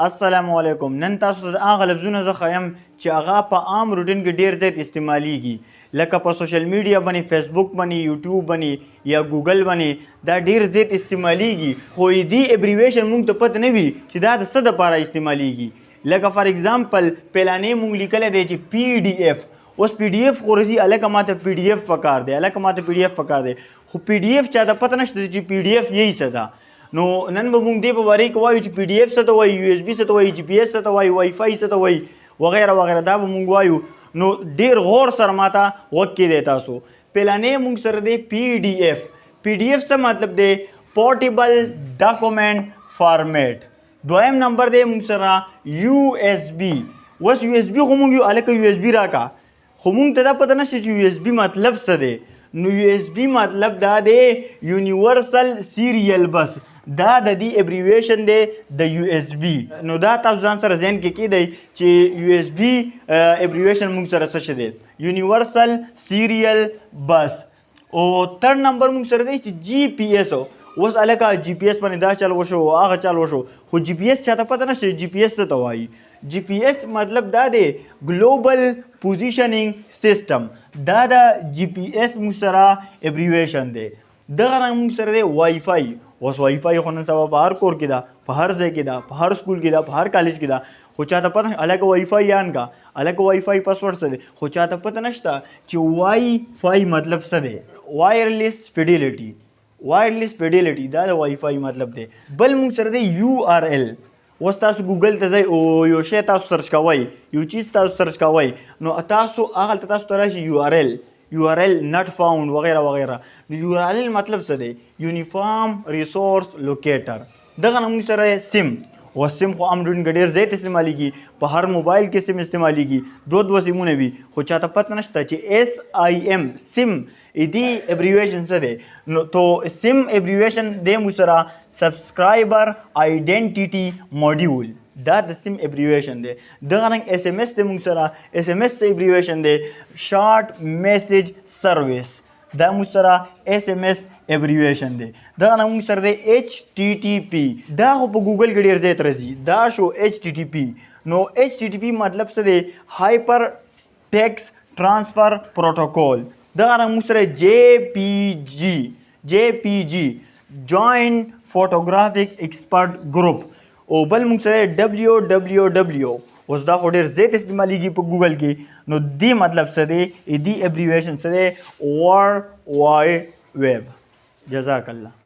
السلام علیکم. نن تاسو ته هغه لفظونه زه ښیم چې هغه په عام روټین کې ډېر زیات استعمالیږي، لکه په سوشل میډیا باندې، فیسبوک باندې، یوټیوب باندې یا ګوګل باندې دا ډېر زیات استعمالیږي، خو دې ابریویشن موږ ته پته نه وي چې دا د څه دپاره استعمالیږي. لکه فار ایگزامپل پلانې موږ لیکلی دی چې پی ډي ایف. اوس پی ډي ایف خو راځي هلکه ماته پی ډي ایف پکار دی، هلکه ماته پی ډي ایف پکار دی، خو پی ډي ایف چاته پته نشته چې پی ډي ایف یې څه ده. نو نن به موږ دې په باره کې وایو چې پی ډي ایف څه ته وایي، یو ایس بي څه ته وایي، جي پي ایس څه ته وایي، وائی فای څه ته وایي، وغیره وغیره. دا به موږ وایو. نو ډېر غور سره ماته غوږ کېدی تاسو. پلانې موږ سره دی پی ډي ایف. پی ډي ایف څه مطلب دی؟ پورټیبل ډاکومنټ فارمیټ. دویم نمبر دی موږ سره یو ایس بي. اوس یو ایس بي خو موږ یو هلکه یو ایس بي راکا، خو موږ ته دا پته نشته چې یو ایس بي مطلب څه دی. نو یو ایس بي مطلب دا دی یونیورسل سیریل بس. دا د دې ابریویشن دی د یو ایس بي. نو دا تاسو ځان سره ذهن کې کیدی چې یو ایس بي ابریویشن موږ سره څه شی دی؟ یونیورسل سیریل بس. او تھرډ نمبر موږ سره دی چې جی پی ایس. اوس هلکه جی پی ایس باندې دا چل وشو، هغه چل وشو، خو جی پی ایس چاته پته نشته جی پی ایس څه ته وایي. جی پی ایس مطلب دا دی ګلوبل پوزیشننګ سیسټم. دا د جی پی ایس موږ سره ابریویشن دی. دغه رنګ موږ سره دی وائی فای. اوس وائی فای خو نن سبا په هر کور کې ده، په هر ځای کې ده، په هر سکول کې ده، په هر کالج کې ده، خو چاته پته نه هلکه وائی فای یان کا، هلکه وائی فای پاسورډ څه دی، خو چاته پته نشته چې وائی فای مطلب څه دی. وایرلیس فیډیلیټي. وایرلیس فیډیلیټي دا د وائی فای مطلب دی. بل موږ سره دی یو آر ایل. اوس تاسو ګوګل ته ځئ او یو شی تاسو سرچ کوئ، یو چیز تاسو سرچ کوئ، نو تاسو هغلته تاسو ته راشي یو آر ایل، یو آر ایل نٹ فاؤنڈ وغیرہ وغیرہ. نو یو آر ایل مطلب څه دی؟ یونیفارم ریسورس لوکیټر. دغه نه موږ سره سیم. او سیم خو عام ډون کې ډېر زیات استعمالیږي، په هر موبایل کې سیم استعمالیږي، دوه سیمونه وي، خو چاته پته نشته چې ایس آئی ایم سیم دې ابریویشن څه دی. نو تو سیم ابریویشن دی موږ سره سبسکرایبر آئیډینټیټي موډیول. دا د سیم ابریویشن دی. دغه رنګ ایس ایم ایس دی موږ سره. ایس ایم ایس ابریویشن دی شارټ میسیج سروس. دا موږ سره ایس ایم ایس ابریویشن دی. دغه نه موږ سره دی ایچ ټي ټي پي. دا خو په ګوګل کې ډېر زیات راځي. دا شو ایچ ټي ټي پي. نو ایچ ټي ټي پي مطلب څه دی؟ هایپر ټیکس ټرانسفر پروټوکول. دغه نه موږ سره جے پی جی. جے پی جی جوائنٹ فوټوګرافیک ایکسپرټ ګروپ. او بل موږ سره ډبلیو ډبلیو ډبلیو. اوس دا خو ډېر زیات استعمالیږي په ګوګل کې. نو دې مطلب څه دی؟ دې ابریویشن څه دی؟ ورلډ وایډ ویب. جزاک الله.